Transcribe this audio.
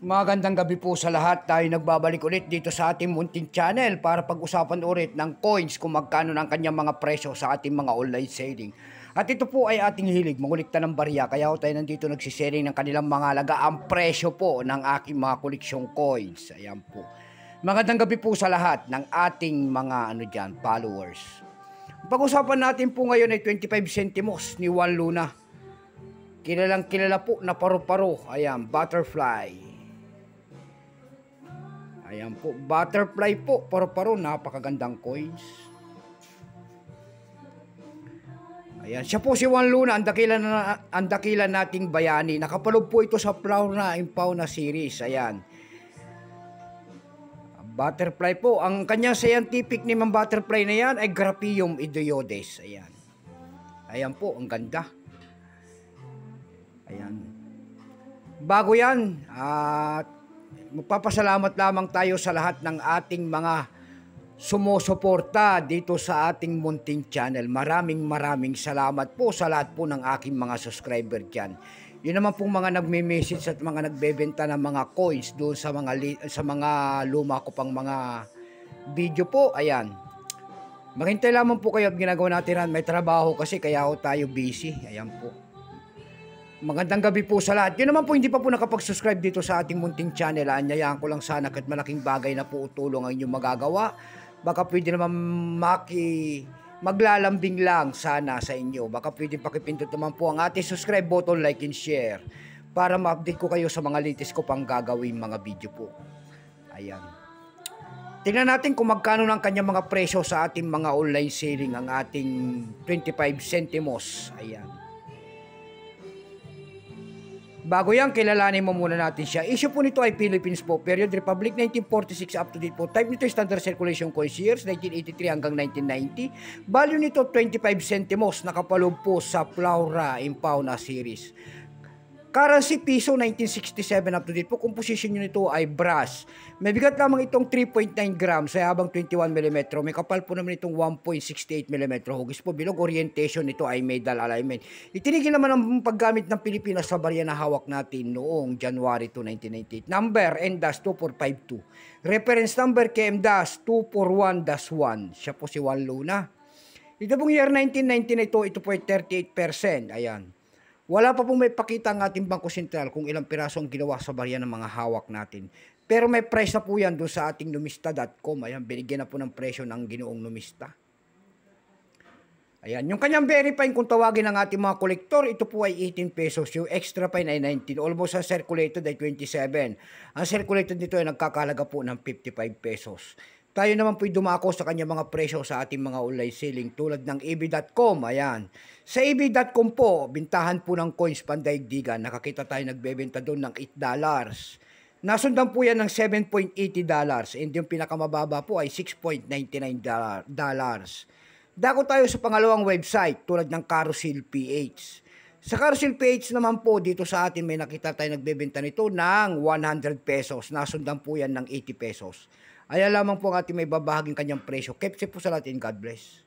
Magandang gabi po sa lahat. Tayo nagbabalik ulit dito sa ating munting channel para pag-usapan ulit ng coins kung magkano ng kanyang mga presyo sa ating mga online selling. At ito po ay ating hilig, mangulikta ng barya. Kaya ako tayo nandito nagsiselling ng kanilang mga ang presyo po ng aking mga koleksyong coins. Ayan po. Magandang gabi po sa lahat ng ating mga followers. Pag-usapan natin po ngayon ay 25 centimos ni Juan Luna. Kilalang kilala po na paru-paro. Ayan, butterfly. Ayan po, butterfly po, paru-paro, napakagandang coins. Ayan, siya po si Juan Luna, ang dakilan nating bayani. Nakapaloob po ito sa Flora and Fauna series. Ayan. Butterfly po, ang kanyang scientific name ng butterfly na yan ay Graphium idioides. Ayan. Ayan po, ang ganda. Ayan. Bago yan, magpapasalamat lamang tayo sa lahat ng ating mga sumusuporta dito sa ating munting channel. Maraming salamat po sa lahat po ng aking mga subscriber dyan. Yun naman pong mga nagme-message at mga nagbebenta ng mga coins doon sa mga luma ko pang mga video po. Ayan. Maghintay lamang po kayo at ginagawa natin. May trabaho kasi kaya tayo busy. Ayan po. Magandang gabi po sa lahat. Yun naman po hindi pa po nakapag-subscribe dito sa ating munting channel. Anyayaan ko lang sana kahit malaking bagay na po utulong ang inyong magagawa. Baka pwede naman maglalambing lang sana sa inyo. Baka pwede pakipindot naman po ang ating subscribe button, like and share para ma-update ko kayo sa mga latest ko pang gagawin mga video po. Ayan. Tingnan natin kung magkano ng kanyang mga presyo sa ating mga online selling ang ating 25 centimos. Ayan. Bago yan, kilalanin mo muna natin siya. Issue po nito ay Philippines po. Period Republic 1946 up to date po. Type nito standard circulation coins years 1983 hanggang 1990. Value nito 25 centimos. Nakapaloob po sa Flora and Fauna series. Currency piso 1967 up to date po. Composition nito ay brass. May bigat lamang itong 3.9 grams sa habang 21 mm. May kapal po naman itong 1.68 mm. Hugis po bilog. Orientation nito ay medal alignment. Itinigil naman ang paggamit ng Pilipinas sa barya na hawak natin noong January 2, 1998. Number N-2452. Reference number KM-241-1. Siya po si Juan Luna. Ito pong year 1990 na ito po ay 38%. Ayan. Wala pa pong may pakita ang ating Bangko Sentral kung ilang piraso ang ginawa sa barya ng mga hawak natin. Pero may price na po yan doon sa ating numista.com. Ayan, binigyan na po ng presyo ng ginoong numista. Ayan, yung kanyang verifying kung tawagin ng ating mga kolektor, ito po ay 18 pesos. Yung extra fine ay 19. Almost ang circulated ay 27. Ang circulated nito ay nagkakalaga po ng 55 pesos. Tayo naman po'y dumako sa kanya mga presyo sa ating mga online selling tulad ng eb.com. Ayan. Sa eb.com po, bintahan po ng coins pandaigdigan. Nakakita tayo nagbebenta doon ng $8. Nasundan po yan ng $7.80 and yung pinakamababa po ay $6.99. Dako tayo sa pangalawang website tulad ng Carousel PH. Sa Carousel PH naman po, dito sa atin may nakita tayo nagbebenta nito ng 100 pesos. Nasundan po yan ng 80 pesos. Ayan lamang po ang ating may babahaging kanyang presyo. Keep safe po sa lahat and God bless.